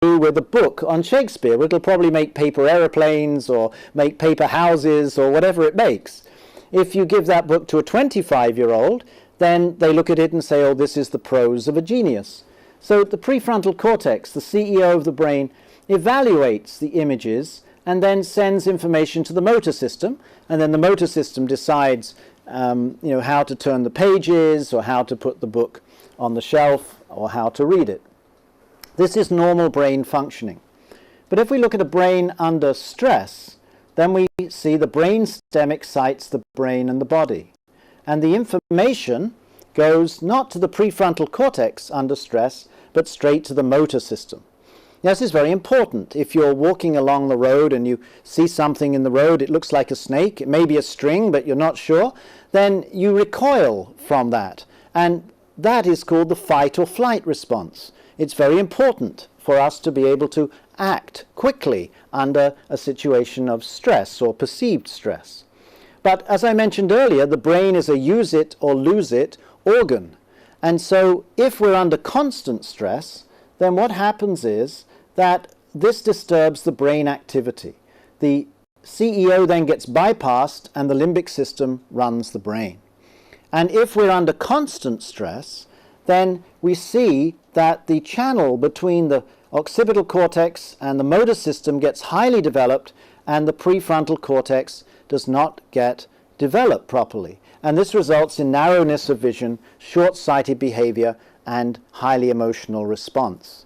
with a book on Shakespeare. It'll probably make paper aeroplanes or make paper houses or whatever it makes. If you give that book to a 25-year-old, then they look at it and say, oh, this is the prose of a genius. So the prefrontal cortex, the CEO of the brain, evaluates the images and then sends information to the motor system, and then the motor system decides how to turn the pages or how to put the book on the shelf or how to read it. This is normal brain functioning. But if we look at a brain under stress, then we see the brain stem excites the brain and the body. And the information goes not to the prefrontal cortex under stress, but straight to the motor system. Now, this is very important. If you're walking along the road and you see something in the road, it looks like a snake, it may be a string, but you're not sure, then you recoil from that. And that is called the fight or flight response. It's very important for us to be able to act quickly under a situation of stress or perceived stress. But as I mentioned earlier, the brain is a use it or lose it organ. And so if we're under constant stress, then what happens is that this disturbs the brain activity. The CEO then gets bypassed and the limbic system runs the brain. And if we're under constant stress, then we see that the channel between the occipital cortex and the motor system gets highly developed and the prefrontal cortex does not get developed properly. And this results in narrowness of vision, short-sighted behavior, and highly emotional response.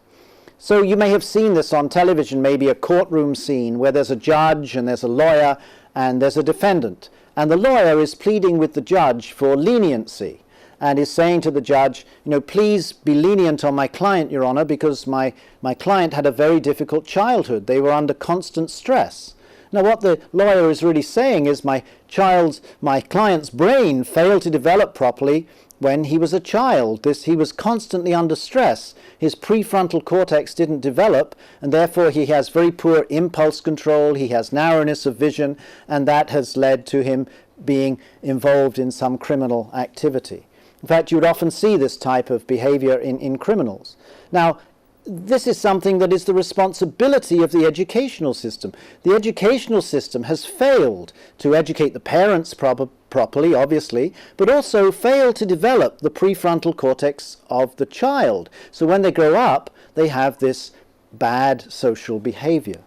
So you may have seen this on television, maybe a courtroom scene where there's a judge and there's a lawyer and there's a defendant. And the lawyer is pleading with the judge for leniency and is saying to the judge, please be lenient on my client, Your Honor, because my client had a very difficult childhood. They were under constant stress. Now, what the lawyer is really saying is my client's brain failed to develop properly when he was a child. He was constantly under stress. His prefrontal cortex didn't develop, and therefore he has very poor impulse control, he has narrowness of vision, and that has led to him being involved in some criminal activity. In fact, you would often see this type of behavior in criminals. Now, this is something that is the responsibility of the educational system. The educational system has failed to educate the parents properly, obviously, but also failed to develop the prefrontal cortex of the child. So when they grow up, they have this bad social behavior.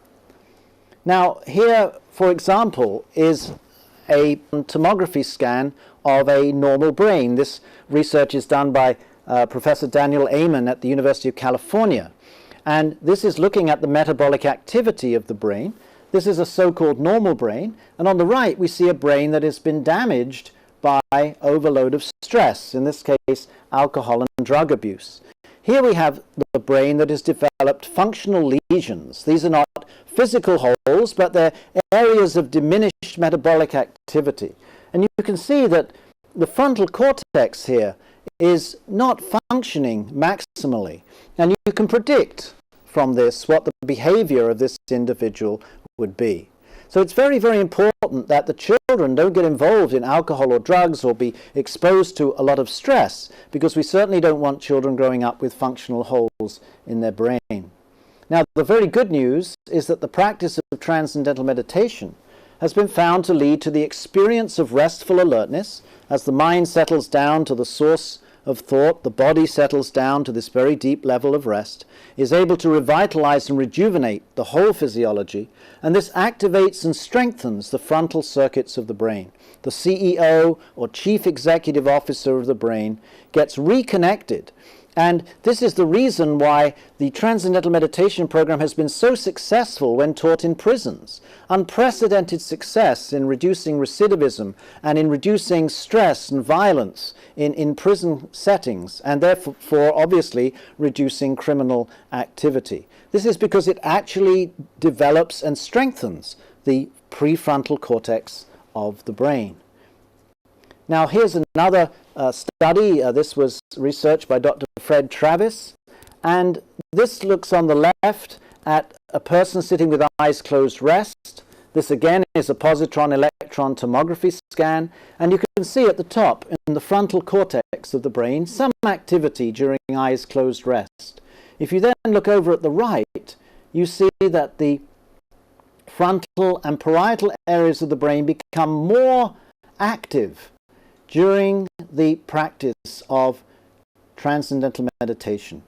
Now, here, for example, is a tomography scan of a normal brain. This research is done by Professor Daniel Amen at the University of California. And this is looking at the metabolic activity of the brain. This is a so-called normal brain. And on the right, we see a brain that has been damaged by overload of stress, in this case, alcohol and drug abuse. Here we have the brain that has developed functional lesions. These are not physical holes, but they're areas of diminished metabolic activity. And you can see that the frontal cortex here is not functioning maximally. And you can predict from this what the behavior of this individual would be. So it's very, very important that the children don't get involved in alcohol or drugs or be exposed to a lot of stress, because we certainly don't want children growing up with functional holes in their brain. Now, the very good news is that the practice of transcendental meditation has been found to lead to the experience of restful alertness. As the mind settles down to the source of thought, the body settles down to this very deep level of rest, is able to revitalize and rejuvenate the whole physiology, and this activates and strengthens the frontal circuits of the brain. The CEO, or Chief Executive Officer of the brain, gets reconnected. And this is the reason why the Transcendental Meditation program has been so successful when taught in prisons. Unprecedented success in reducing recidivism and in reducing stress and violence in prison settings, and therefore, obviously, reducing criminal activity. This is because it actually develops and strengthens the prefrontal cortex of the brain. Now, here's another study. This was research by Dr. Fred Travis, and this looks on the left at a person sitting with eyes closed rest. This again is a positron electron tomography scan, and you can see at the top in the frontal cortex of the brain some activity during eyes closed rest. If you then look over at the right, you see that the frontal and parietal areas of the brain become more active during the practice of transcendental meditation,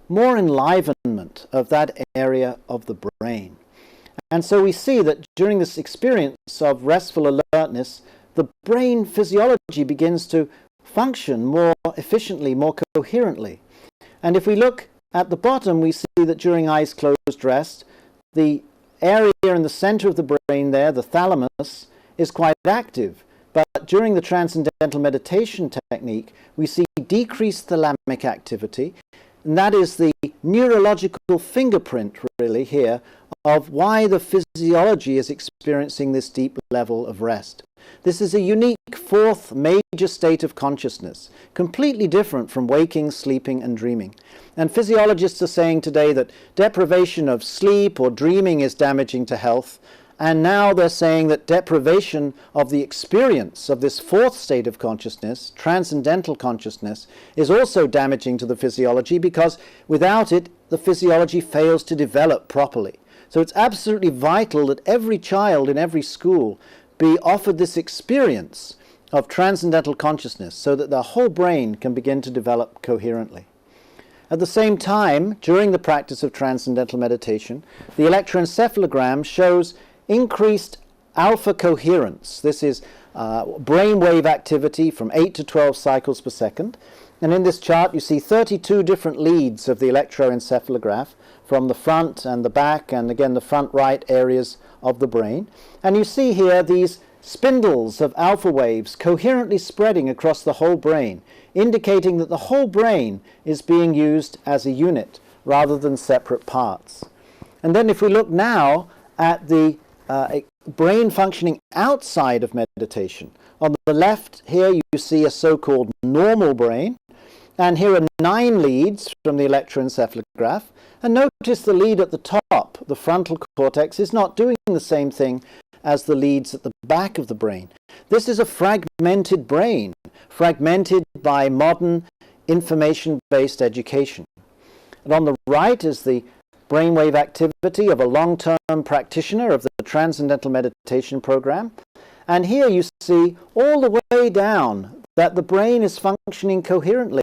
more enlivenment of that area of the brain. And so we see that during this experience of restful alertness, the brain physiology begins to function more efficiently, more coherently. And if we look at the bottom, we see that during eyes closed rest, the area in the center of the brain there, the thalamus, is quite active. But during the transcendental meditation technique, we see decreased thalamic activity, and that is the neurological fingerprint, really, here, of why the physiology is experiencing this deep level of rest. This is a unique fourth major state of consciousness, completely different from waking, sleeping, and dreaming. And physiologists are saying today that deprivation of sleep or dreaming is damaging to health, and now they're saying that deprivation of the experience of this fourth state of consciousness, transcendental consciousness, is also damaging to the physiology, because without it, the physiology fails to develop properly. So it's absolutely vital that every child in every school be offered this experience of transcendental consciousness so that their whole brain can begin to develop coherently. At the same time, during the practice of transcendental meditation, the electroencephalogram shows increased alpha coherence. This is brainwave activity from 8 to 12 cycles per second. And in this chart you see 32 different leads of the electroencephalograph from the front and the back and again the front right areas of the brain. And you see here these spindles of alpha waves coherently spreading across the whole brain, indicating that the whole brain is being used as a unit rather than separate parts. And then if we look now at the brain functioning outside of meditation, on the left here you see a so-called normal brain, and here are 9 leads from the electroencephalograph. And notice the lead at the top, the frontal cortex, is not doing the same thing as the leads at the back of the brain. This is a fragmented brain, fragmented by modern information-based education. And on the right is the brainwave activity of a long-term practitioner of the Transcendental Meditation Program. And here you see all the way down that the brain is functioning coherently.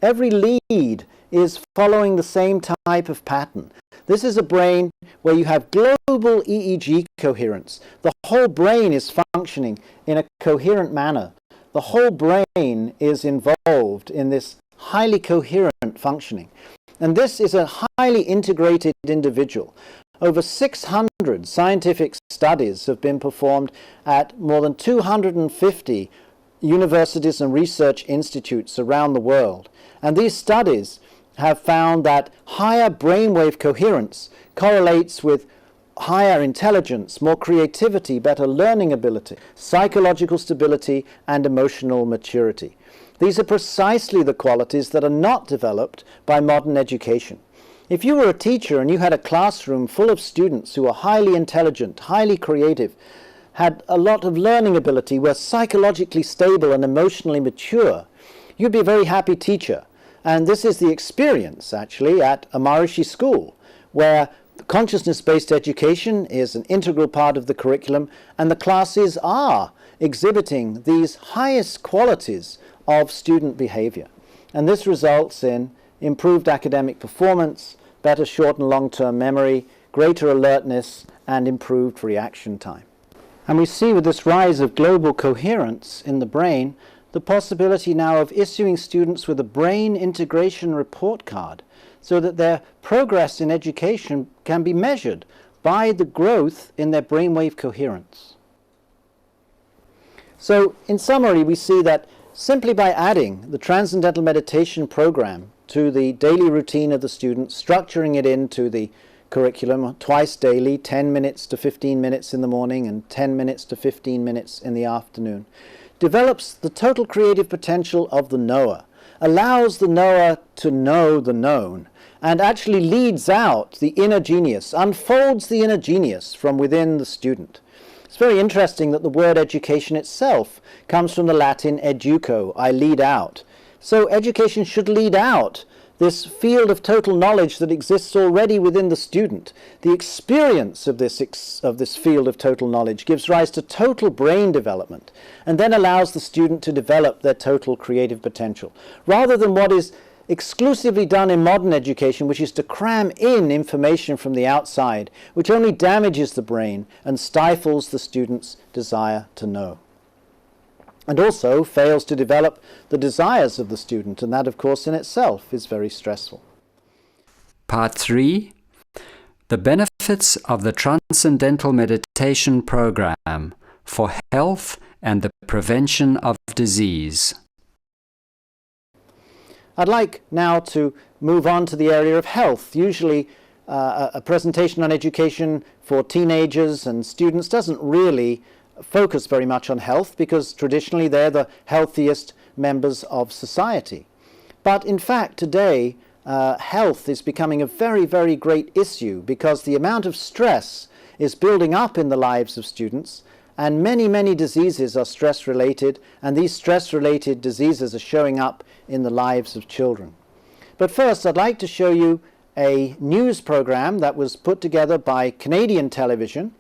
Every lead is following the same type of pattern. This is a brain where you have global EEG coherence. The whole brain is functioning in a coherent manner. The whole brain is involved in this highly coherent functioning. And this is a highly integrated individual. Over 600 scientific studies have been performed at more than 250 universities and research institutes around the world. And these studies have found that higher brainwave coherence correlates with higher intelligence, more creativity, better learning ability, psychological stability, and emotional maturity. These are precisely the qualities that are not developed by modern education. If you were a teacher and you had a classroom full of students who were highly intelligent, highly creative, had a lot of learning ability, were psychologically stable and emotionally mature, you'd be a very happy teacher. And this is the experience, actually, at a Maharishi school, where consciousness-based education is an integral part of the curriculum, and the classes are exhibiting these highest qualities of student behavior. And this results in improved academic performance, better short and long-term memory, greater alertness, and improved reaction time. And we see with this rise of global coherence in the brain, the possibility now of issuing students with a brain integration report card so that their progress in education can be measured by the growth in their brainwave coherence. So, in summary, we see that simply by adding the Transcendental Meditation Program to the daily routine of the student, structuring it into the curriculum twice daily, 10 minutes to 15 minutes in the morning and 10 minutes to 15 minutes in the afternoon, develops the total creative potential of the knower, allows the knower to know the known, and actually leads out the inner genius, unfolds the inner genius from within the student. It's very interesting that the word education itself comes from the Latin educo, I lead out. So education should lead out this field of total knowledge that exists already within the student, the experience of this field of total knowledge gives rise to total brain development and then allows the student to develop their total creative potential, rather than what is exclusively done in modern education, which is to cram in information from the outside, which only damages the brain and stifles the student's desire to know. And also fails to develop the desires of the student, and that, of course, in itself is very stressful. Part 3. The benefits of the Transcendental Meditation Program for health and the prevention of disease. I'd like now to move on to the area of health. Usually a presentation on education for teenagers and students doesn't really focus very much on health, because traditionally they're the healthiest members of society. But in fact today health is becoming a very, very great issue, because the amount of stress is building up in the lives of students, and many, many diseases are stress related, and these stress related diseases are showing up in the lives of children. But first I'd like to show you a news program that was put together by Canadian television,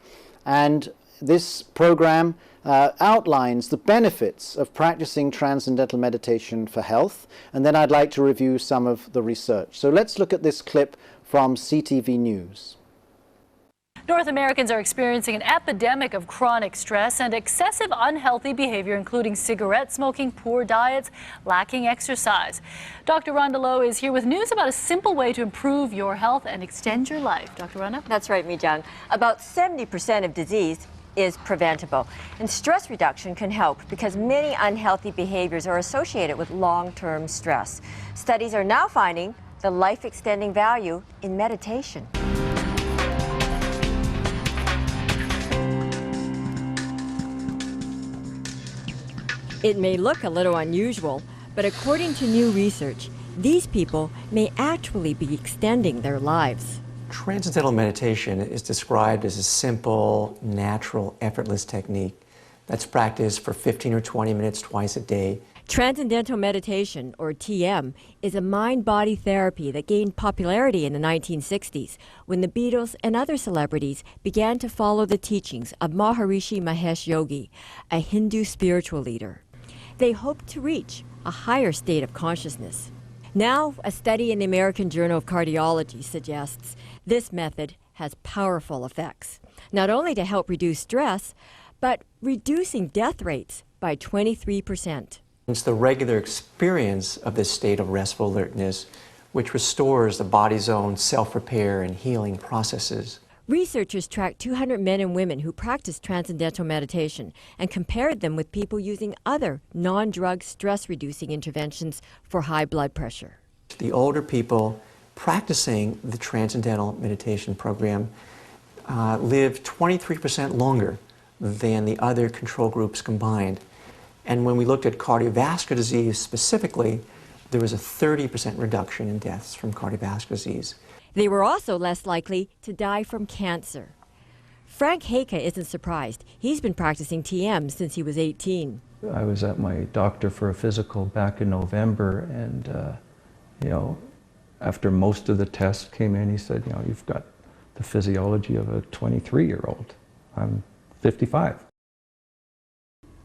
and this program outlines the benefits of practicing transcendental meditation for health, and then I'd like to review some of the research. So let's look at this clip from CTV News. North Americans are experiencing an epidemic of chronic stress and excessive unhealthy behavior, including cigarette smoking, poor diets, lacking exercise. Dr. Rhonda Lowe is here with news about a simple way to improve your health and extend your life. Dr. Rhonda? That's right, Mi-Jung. About 70% of disease is preventable. And stress reduction can help because many unhealthy behaviors are associated with long-term stress. Studies are now finding the life-extending value in meditation. It may look a little unusual, but according to new research, these people may actually be extending their lives. Transcendental meditation is described as a simple, natural, effortless technique that's practiced for 15 or 20 minutes twice a day. Transcendental meditation, or TM, is a mind-body therapy that gained popularity in the 1960s when the Beatles and other celebrities began to follow the teachings of Maharishi Mahesh Yogi, a Hindu spiritual leader. They hoped to reach a higher state of consciousness. Now, a study in the American Journal of Cardiology suggests this method has powerful effects, not only to help reduce stress, but reducing death rates by 23%. It's the regular experience of this state of restful alertness which restores the body's own self-repair and healing processes. Researchers tracked 200 men and women who practiced transcendental meditation and compared them with people using other non-drug stress-reducing interventions for high blood pressure. The older people practicing the transcendental meditation program live 23% longer than the other control groups combined. And when we looked at cardiovascular disease specifically, there was a 30% reduction in deaths from cardiovascular disease. They were also less likely to die from cancer. Frank Hake isn't surprised. He's been practicing TM since he was 18. I was at my doctor for a physical back in November, and after most of the tests came in, he said, you've got the physiology of a 23-year-old. I'm 55.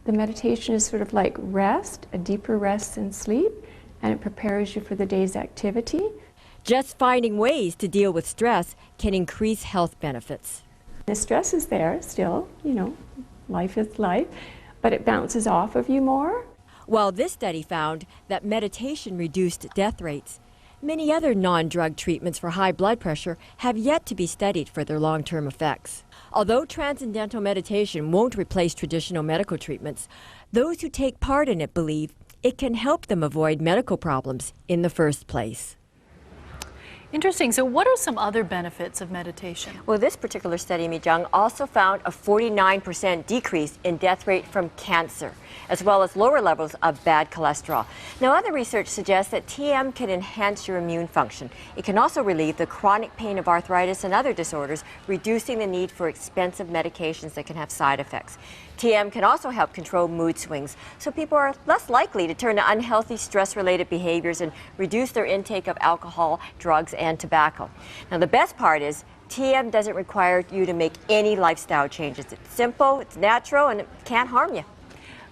The meditation is sort of like rest, a deeper rest than sleep, and it prepares you for the day's activity. Just finding ways to deal with stress can increase health benefits. The stress is there still, life is life, but it bounces off of you more. While this study found that meditation reduced death rates, many other non-drug treatments for high blood pressure have yet to be studied for their long-term effects. Although transcendental meditation won't replace traditional medical treatments, those who take part in it believe it can help them avoid medical problems in the first place. Interesting. So what are some other benefits of meditation? Well, this particular study, Mi-Jung, also found a 49% decrease in death rate from cancer, as well as lower levels of bad cholesterol. Now, other research suggests that TM can enhance your immune function. It can also relieve the chronic pain of arthritis and other disorders, reducing the need for expensive medications that can have side effects. TM can also help control mood swings, so people are less likely to turn to unhealthy stress-related behaviors and reduce their intake of alcohol, drugs, and tobacco. Now, the best part is TM doesn't require you to make any lifestyle changes. It's simple, it's natural, and it can't harm you.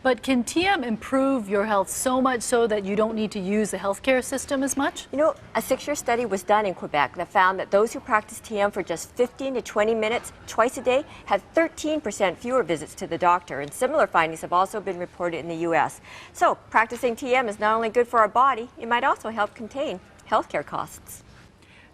But can TM improve your health so much so that you don't need to use the healthcare system as much? You know, a 6-year study was done in Quebec that found that those who practice TM for just 15 to 20 minutes twice a day had 13% fewer visits to the doctor, and similar findings have also been reported in the U.S. So, practicing TM is not only good for our body, it might also help contain healthcare costs.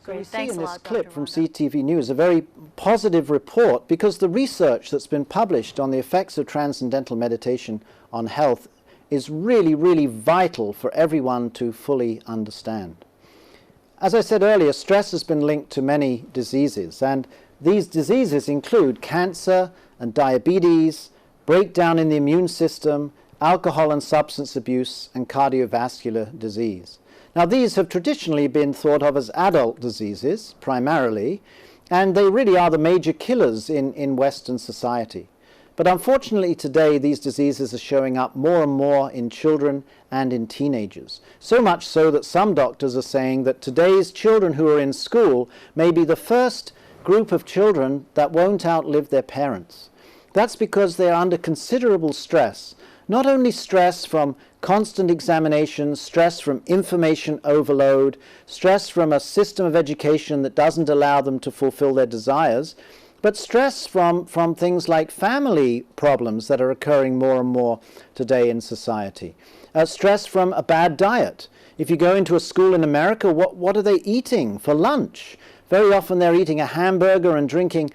So we see Thanks in a this lot, clip Dr. from Rondo. CTV News a very positive report, because the research that's been published on the effects of transcendental meditation on health is really, really vital for everyone to fully understand. As I said earlier, stress has been linked to many diseases, and these diseases include cancer and diabetes, breakdown in the immune system, alcohol and substance abuse, and cardiovascular disease. Now, these have traditionally been thought of as adult diseases, primarily, and they really are the major killers in Western society. But unfortunately today, these diseases are showing up more and more in children and in teenagers. So much so that some doctors are saying that today's children who are in school may be the first group of children that won't outlive their parents. That's because they are under considerable stress. Not only stress from constant examinations, stress from information overload, stress from a system of education that doesn't allow them to fulfill their desires, but stress from things like family problems that are occurring more and more today in society. Stress from a bad diet. If you go into a school in America, what are they eating for lunch? Very often they're eating a hamburger and drinking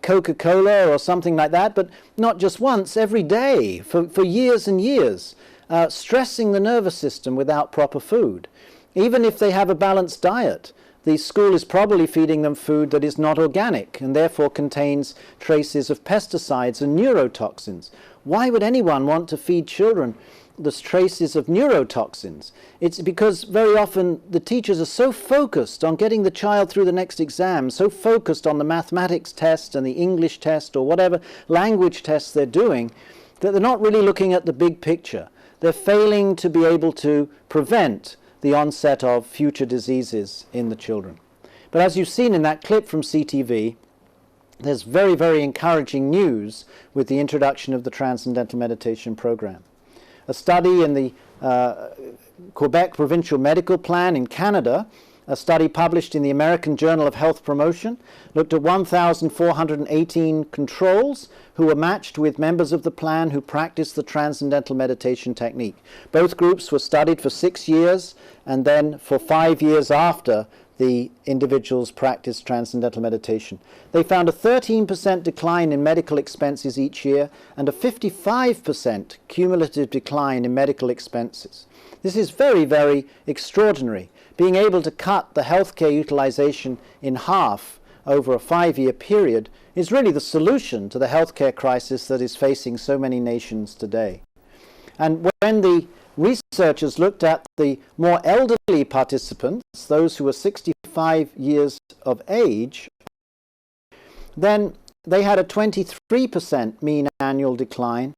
Coca-Cola or something like that, but not just once, every day, for years and years, stressing the nervous system without proper food. Even if they have a balanced diet, the school is probably feeding them food that is not organic and therefore contains traces of pesticides and neurotoxins. Why would anyone want to feed children the traces of neurotoxins? It's because very often the teachers are so focused on getting the child through the next exam, so focused on the mathematics test and the English test or whatever language tests they're doing, that they're not really looking at the big picture. They're failing to be able to prevent the onset of future diseases in the children. But as you've seen in that clip from CTV, there's very, very encouraging news with the introduction of the Transcendental Meditation Program. A study in the Quebec Provincial Medical Plan in Canada, a study published in the American Journal of Health Promotion, looked at 1,418 controls who were matched with members of the plan who practiced the Transcendental Meditation technique. Both groups were studied for 6 years and then for 5 years after the individuals practiced Transcendental Meditation. They found a 13% decline in medical expenses each year and a 55% cumulative decline in medical expenses. This is very, very extraordinary. Being able to cut the healthcare utilization in half over a 5-year period is really the solution to the healthcare crisis that is facing so many nations today. And when the researchers looked at the more elderly participants, those who were 65 years of age, then they had a 23% mean annual decline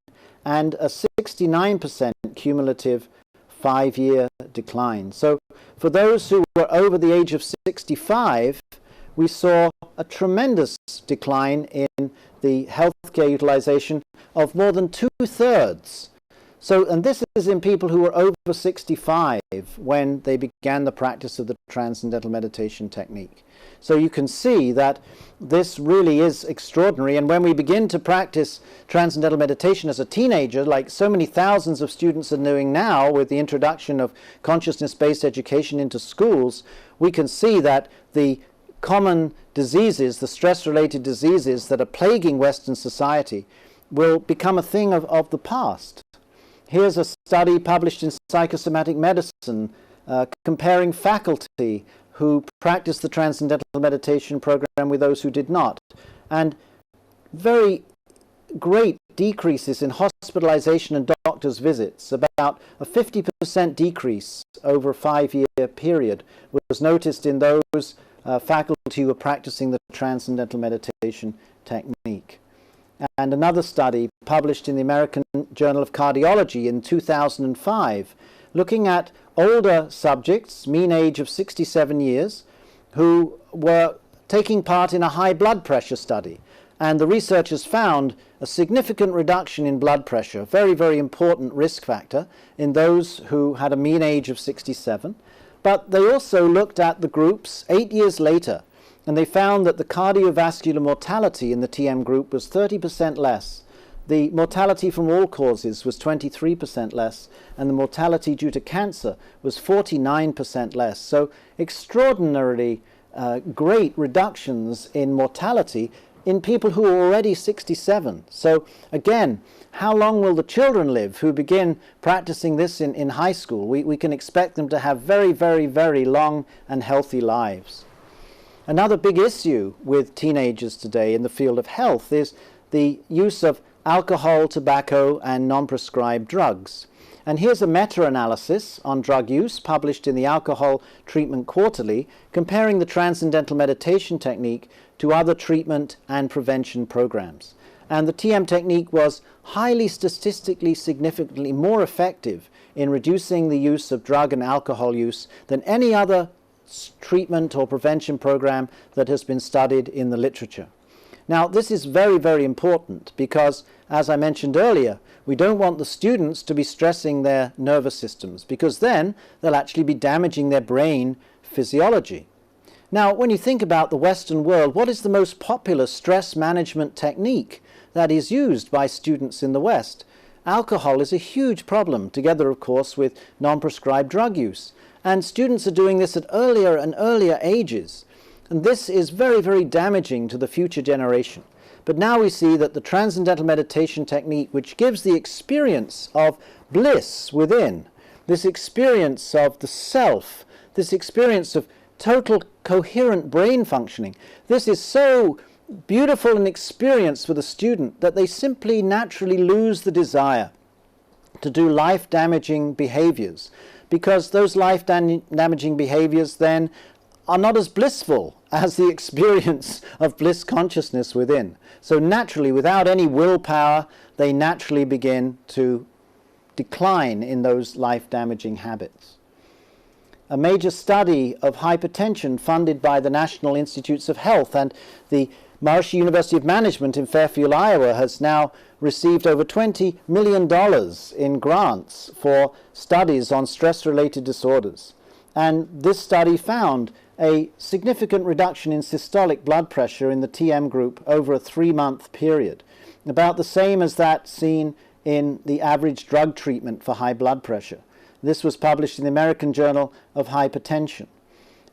and a 69% cumulative 5-year decline. So for those who were over the age of 65, we saw a tremendous decline in the healthcare utilization of more than 2/3. So, and this is in people who were over 65 when they began the practice of the Transcendental Meditation technique. So you can see that this really is extraordinary. And when we begin to practice Transcendental Meditation as a teenager, like so many thousands of students are doing now with the introduction of consciousness-based education into schools, we can see that the common diseases, the stress-related diseases that are plaguing Western society will become a thing of the past. Here's a study published in Psychosomatic Medicine comparing faculty who practiced the Transcendental Meditation program with those who did not. And very great decreases in hospitalization and doctor's visits. About a 50% decrease over a 5-year period was noticed in those faculty who were practicing the Transcendental Meditation technique. And another study published in the American Journal of Cardiology in 2005, looking at older subjects, mean age of 67 years, who were taking part in a high blood pressure study. And the researchers found a significant reduction in blood pressure, very, very important risk factor in those who had a mean age of 67. But they also looked at the groups 8 years later, and they found that the cardiovascular mortality in the TM group was 30% less. The mortality from all causes was 23% less, and the mortality due to cancer was 49% less. So extraordinarily great reductions in mortality in people who are already 67. So again, how long will the children live who begin practicing this in high school? We can expect them to have very, very, very long and healthy lives. Another big issue with teenagers today in the field of health is the use of alcohol, tobacco, and non-prescribed drugs. And here's a meta-analysis on drug use published in the Alcohol Treatment Quarterly, comparing the Transcendental Meditation technique to other treatment and prevention programs. And the TM technique was highly statistically significantly more effective in reducing the use of drug and alcohol use than any other treatment or prevention program that has been studied in the literature. Now, this is very, very important because, as I mentioned earlier, we don't want the students to be stressing their nervous systems, because then they'll actually be damaging their brain physiology. Now, when you think about the Western world, what is the most popular stress management technique that is used by students in the West? Alcohol is a huge problem, together, of course, with non-prescribed drug use. And students are doing this at earlier and earlier ages. And this is very, very damaging to the future generation. But now we see that the Transcendental Meditation technique, which gives the experience of bliss within, this experience of the self, this experience of total coherent brain functioning, this is so beautiful an experience for the student that they simply naturally lose the desire to do life-damaging behaviors, because those life-damaging behaviors then are not as blissful as the experience of bliss consciousness within. So naturally, without any willpower, they naturally begin to decline in those life-damaging habits. A major study of hypertension funded by the National Institutes of Health and the Maharishi University of Management in Fairfield, Iowa, has now received over $20 million in grants for studies on stress-related disorders. And this study found a significant reduction in systolic blood pressure in the TM group over a 3-month period, about the same as that seen in the average drug treatment for high blood pressure. This was published in the American Journal of Hypertension.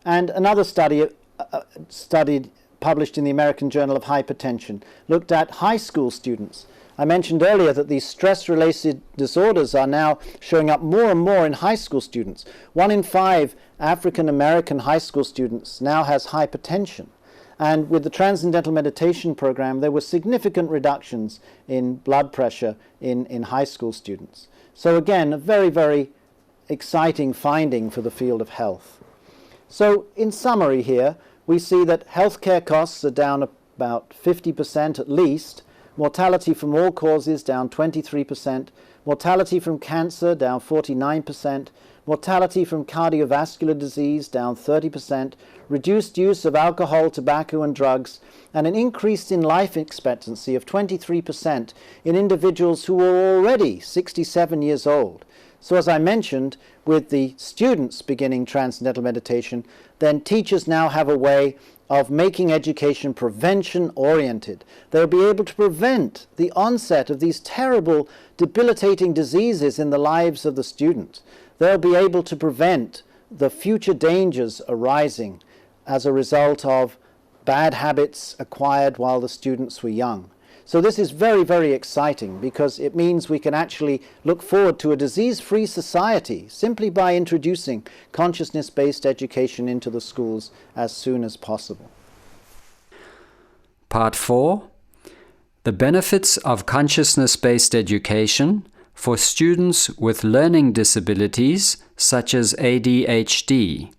And another study published in the American Journal of Hypertension looked at high school students. I mentioned earlier that these stress-related disorders are now showing up more and more in high school students. 1 in 5 African American high school students now has hypertension. And with the Transcendental Meditation program, there were significant reductions in blood pressure in high school students. So again, a very, very exciting finding for the field of health. So in summary here, we see that healthcare costs are down about 50% at least, mortality from all causes down 23%, mortality from cancer down 49%, mortality from cardiovascular disease down 30%, reduced use of alcohol, tobacco and drugs, and an increase in life expectancy of 23% in individuals who were already 67 years old. So as I mentioned, with the students beginning Transcendental Meditation, then teachers now have a way of making education prevention-oriented. They'll be able to prevent the onset of these terrible, debilitating diseases in the lives of the students. They'll be able to prevent the future dangers arising as a result of bad habits acquired while the students were young. So this is very, very exciting because it means we can actually look forward to a disease-free society simply by introducing consciousness-based education into the schools as soon as possible. Part 4. The benefits of consciousness-based education for students with learning disabilities such as ADHD.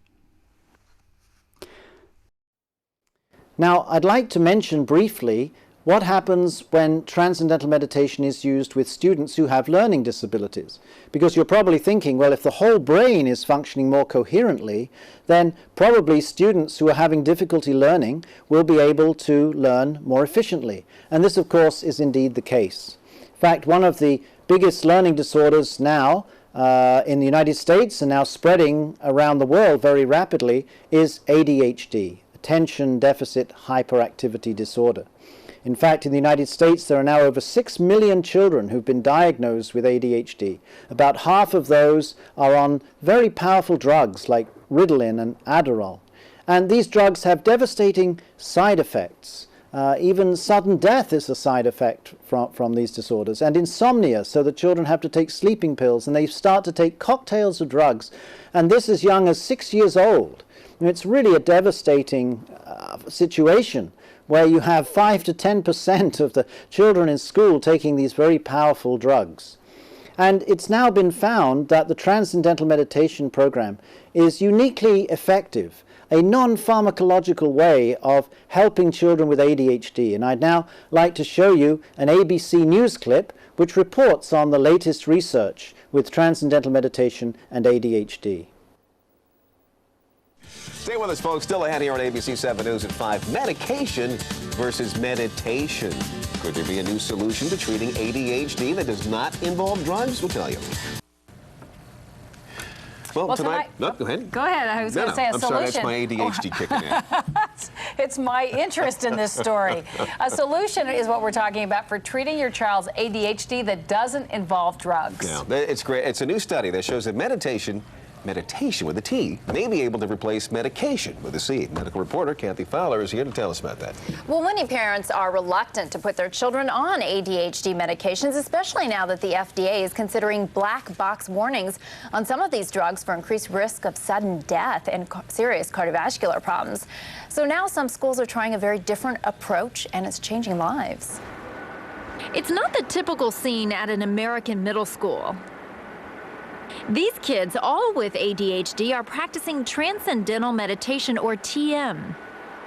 Now, I'd like to mention briefly what happens when transcendental meditation is used with students who have learning disabilities. Because you're probably thinking, well, if the whole brain is functioning more coherently, then probably students who are having difficulty learning will be able to learn more efficiently. And this, of course, is indeed the case. In fact, one of the biggest learning disorders now in the United States and now spreading around the world very rapidly is ADHD, Attention Deficit Hyperactivity Disorder. In fact, in the United States, there are now over 6 million children who've been diagnosed with ADHD. About half of those are on very powerful drugs like Ritalin and Adderall. And these drugs have devastating side effects. Even sudden death is a side effect from these disorders. And insomnia, so the children have to take sleeping pills and they start to take cocktails of drugs. And this as young as 6 years old. And it's really a devastating situation where you have 5 to 10% of the children in school taking these very powerful drugs. And it's now been found that the Transcendental Meditation program is uniquely effective, a non-pharmacological way of helping children with ADHD. And I'd now like to show you an ABC News clip which reports on the latest research with Transcendental Meditation and ADHD. Stay with us, folks. Still ahead here on ABC 7 News at 5. Medication versus meditation. Could there be a new solution to treating ADHD that does not involve drugs? We'll tell you. Well, tonight... No, go ahead. Go ahead. I was going to say a I'm solution. sorry, that's my ADHD kicking in. It's my interest in this story. A solution is what we're talking about for treating your child's ADHD that doesn't involve drugs. Yeah, it's great. It's a new study that shows that meditation with a T may be able to replace medication with a C. Medical reporter Kathy Fowler is here to tell us about that. Well, many parents are reluctant to put their children on ADHD medications, especially now that the FDA is considering black box warnings on some of these drugs for increased risk of sudden death and serious cardiovascular problems. So now some schools are trying a very different approach, and it's changing lives. It's not the typical scene at an American middle school. These kids, all with ADHD, are practicing Transcendental Meditation, or TM.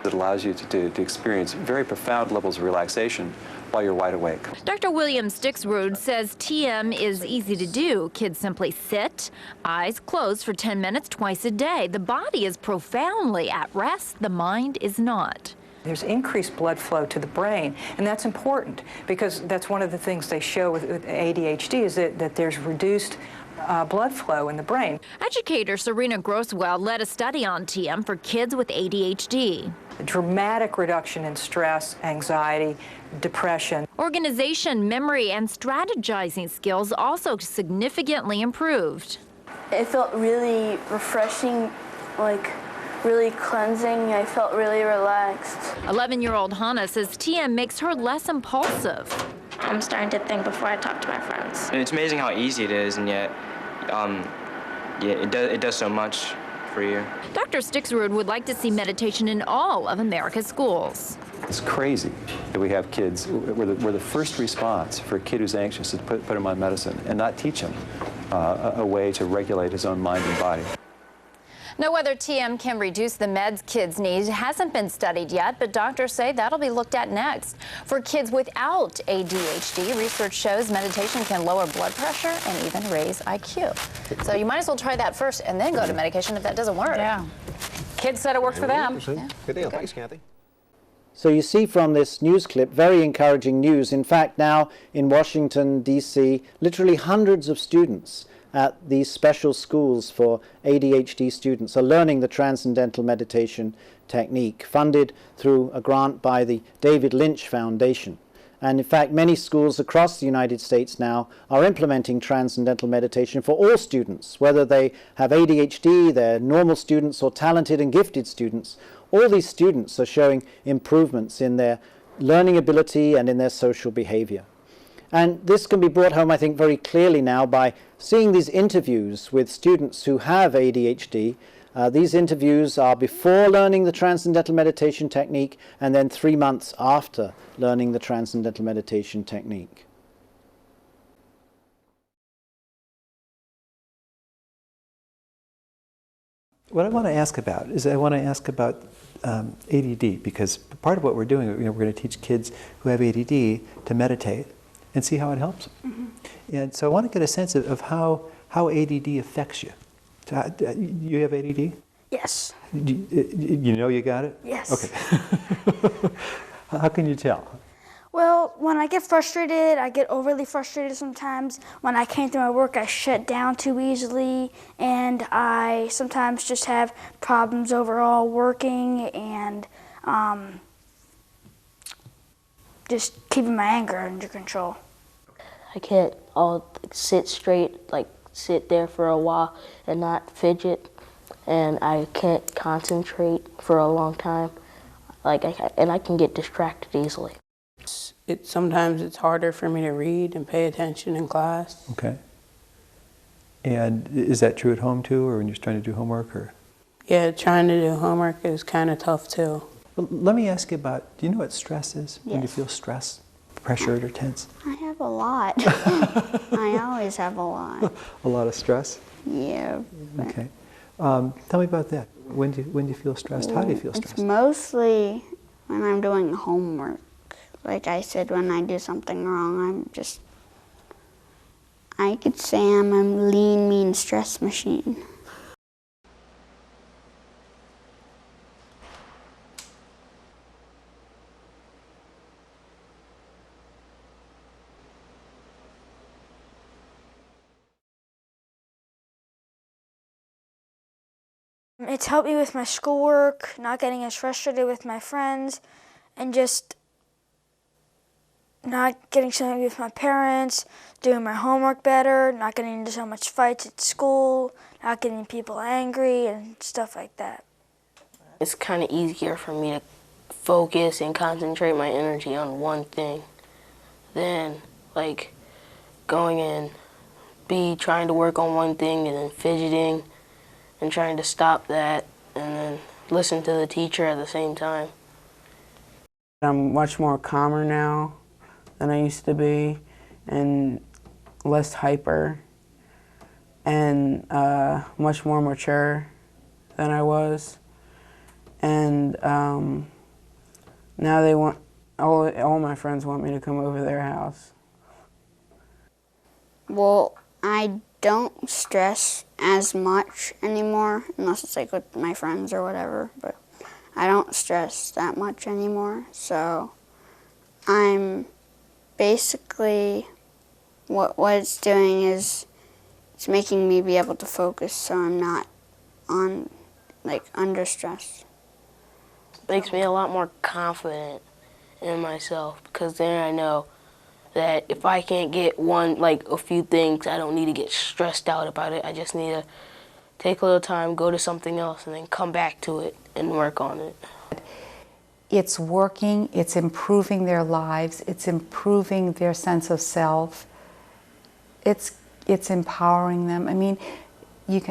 It allows you to experience very profound levels of relaxation while you're wide awake. Dr. William Stixrud says TM is easy to do. Kids simply sit, eyes closed for 10 minutes twice a day. The body is profoundly at rest. The mind is not. There's increased blood flow to the brain, and that's important because that's one of the things they show with ADHD is that there's reduced blood flow in the brain. Educator Serena Grosswell led a study on TM for kids with ADHD. A dramatic reduction in stress, anxiety, depression. Organization, memory, and strategizing skills also significantly improved. It felt really refreshing, like really cleansing. I felt really relaxed. 11-year-old Hannah says TM makes her less impulsive. I'm starting to think before I talk to my friends. And it's amazing how easy it is, and yet it does so much for you. Dr. Stixrud would like to see meditation in all of America's schools. It's crazy that we have kids where the first response for a kid who's anxious is to put him on medicine and not teach him a way to regulate his own mind and body. Now, whether TM can reduce the meds kids need hasn't been studied yet, but doctors say that'll be looked at next. For kids without ADHD, research shows meditation can lower blood pressure and even raise IQ. So you might as well try that first and then go to medication if that doesn't work. Yeah. Kids said it worked for them. Yeah. Good deal. Thanks, Kathy. So you see from this news clip, very encouraging news. In fact, now in Washington, D.C., literally hundreds of students at these special schools for ADHD students are learning the Transcendental Meditation technique, funded through a grant by the David Lynch Foundation. And in fact, many schools across the United States now are implementing Transcendental Meditation for all students, whether they have ADHD, they're normal students, or talented and gifted students. All these students are showing improvements in their learning ability and in their social behavior. And this can be brought home, I think, very clearly now by seeing these interviews with students who have ADHD. These interviews are before learning the Transcendental Meditation technique and then 3 months after learning the Transcendental Meditation technique. What I want to ask about is ADD, because part of what we're doing, we're going to teach kids who have ADD to meditate and see how it helps them. Mm-hmm. And so I want to get a sense of how ADD affects you. So, you have ADD? Yes. You know you got it? Yes. Okay. How can you tell? Well, when I get frustrated, I get overly frustrated sometimes. When I can't do my work, I shut down too easily, and I sometimes just have problems overall working and just keeping my anger under control. I can't sit straight, like sit there for a while and not fidget, and I can't concentrate for a long time, and I can get distracted easily. Sometimes it's harder for me to read and pay attention in class. Okay. And is that true at home too, or when you're trying to do homework? Or? Yeah, trying to do homework is kind of tough too. Well, let me ask you about, do you know what stress is? Yes. When you feel stressed, pressured, or tense? I have a lot. I always have a lot. A lot of stress? Yeah. Okay. Tell me about that. When do you feel stressed? How do you feel stressed? It's mostly when I'm doing homework. Like I said, when I do something wrong, I could say I'm a lean, mean stress machine. It's helped me with my schoolwork, not getting as frustrated with my friends, and just not getting so angry with my parents, doing my homework better, not getting into so much fights at school, not getting people angry and stuff like that. It's kind of easier for me to focus and concentrate my energy on one thing than like going and trying to work on one thing and then fidgeting and trying to stop that and then listen to the teacher at the same time. I'm much more calmer now than I used to be, and less hyper, and much more mature than I was. And now they want, all my friends want me to come over their house. Well, I don't stress as much anymore, unless it's like with my friends or whatever, but I don't stress that much anymore, so I'm basically, what it's doing is it's making me be able to focus so I'm not under stress. Makes me a lot more confident in myself, because then I know that if I can't get a few things, I don't need to get stressed out about it. I just need to take a little time, go to something else, and then come back to it and work on it. It's working, it's improving their lives, it's improving their sense of self, it's empowering them. I mean,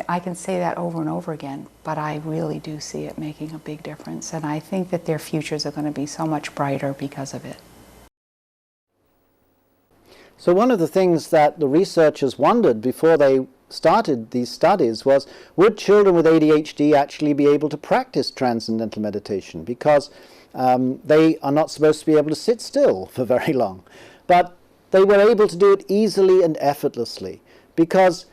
I can say that over and over again, but I really do see it making a big difference, and I think that their futures are going to be so much brighter because of it. So one of the things that the researchers wondered before they started these studies was, would children with ADHD actually be able to practice transcendental meditation? Because they are not supposed to be able to sit still for very long. But they were able to do it easily and effortlessly, because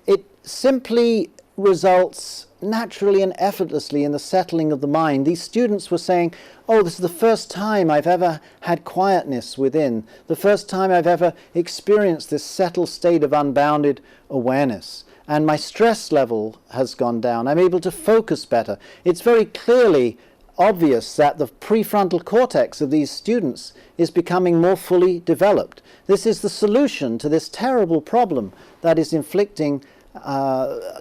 it simply results naturally and effortlessly in the settling of the mind. These students were saying, oh, this is the first time I've ever had quietness within, the first time I've ever experienced this settled state of unbounded awareness. And my stress level has gone down. I'm able to focus better. It's very clearly obvious that the prefrontal cortex of these students is becoming more fully developed. This is the solution to this terrible problem that is inflicting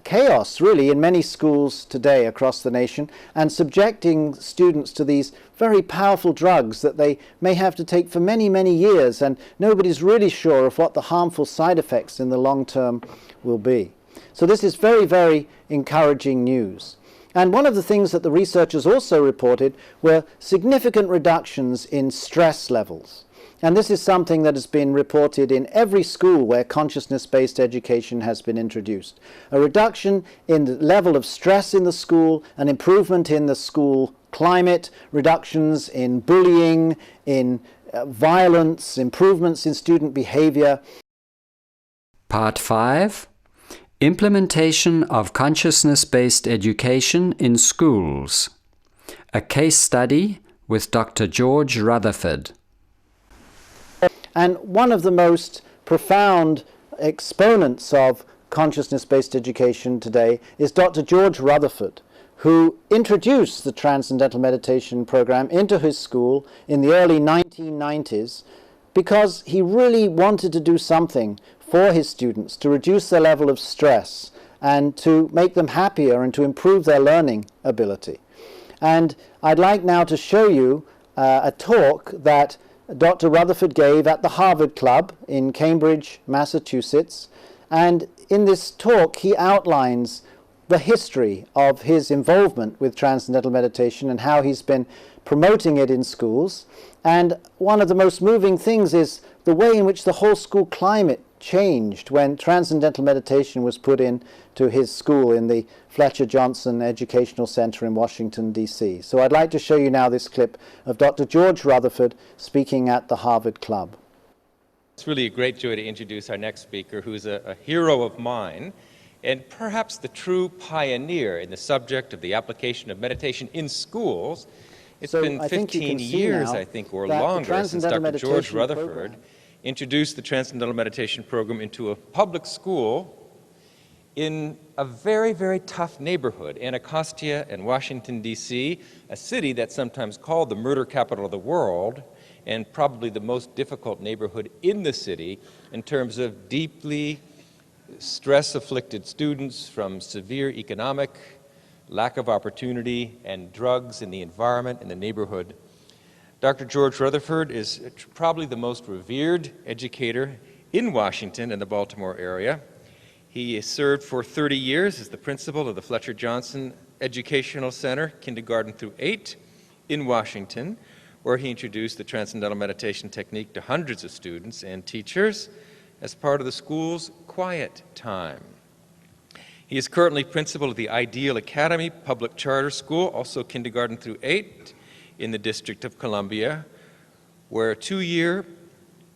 chaos, really, in many schools today across the nation, and subjecting students to these very powerful drugs that they may have to take for many, many years, and nobody's really sure of what the harmful side effects in the long term will be. So this is very, very encouraging news. And one of the things that the researchers also reported were significant reductions in stress levels. And this is something that has been reported in every school where consciousness-based education has been introduced. A reduction in the level of stress in the school, an improvement in the school climate, reductions in bullying, in violence, improvements in student behavior. Part 5. Implementation of consciousness-based education in schools. A case study with Dr. George Rutherford. And one of the most profound exponents of consciousness-based education today is Dr. George Rutherford, who introduced the Transcendental Meditation program into his school in the early 1990s because he really wanted to do something for his students to reduce their level of stress and to make them happier and to improve their learning ability. And I'd like now to show you a talk that Dr. Rutherford gave at the Harvard Club in Cambridge, Massachusetts. And in this talk, he outlines the history of his involvement with Transcendental Meditation and how he's been promoting it in schools. And one of the most moving things is the way in which the whole school climate changed when Transcendental Meditation was put into his school in the Fletcher Johnson Educational Center in Washington, D.C. So I'd like to show you now this clip of Dr. George Rutherford speaking at the Harvard Club. It's really a great joy to introduce our next speaker, who's a hero of mine and perhaps the true pioneer in the subject of the application of meditation in schools. It's been 15 years, I think, or longer since Dr. George Rutherford introduced the Transcendental Meditation program into a public school in a very, very tough neighborhood, Anacostia in Washington, D.C., a city that's sometimes called the murder capital of the world, and probably the most difficult neighborhood in the city in terms of deeply stress-afflicted students from severe economic, lack of opportunity, and drugs in the environment in the neighborhood. Dr. George Rutherford is probably the most revered educator in Washington and the Baltimore area. He served for 30 years as the principal of the Fletcher Johnson Educational Center, kindergarten through 8, in Washington, where he introduced the Transcendental Meditation technique to hundreds of students and teachers as part of the school's quiet time. He is currently principal of the Ideal Academy Public Charter School, also kindergarten through 8, in the District of Columbia, where a 2-year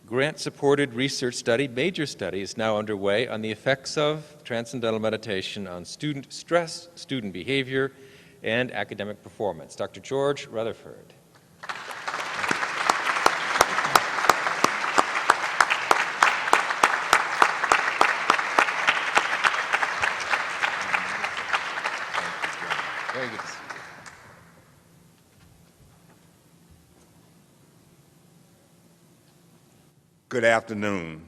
grant-supported research study, major study, is now underway on the effects of Transcendental Meditation on student stress, student behavior, and academic performance. Dr. George Rutherford. Very good. Good afternoon.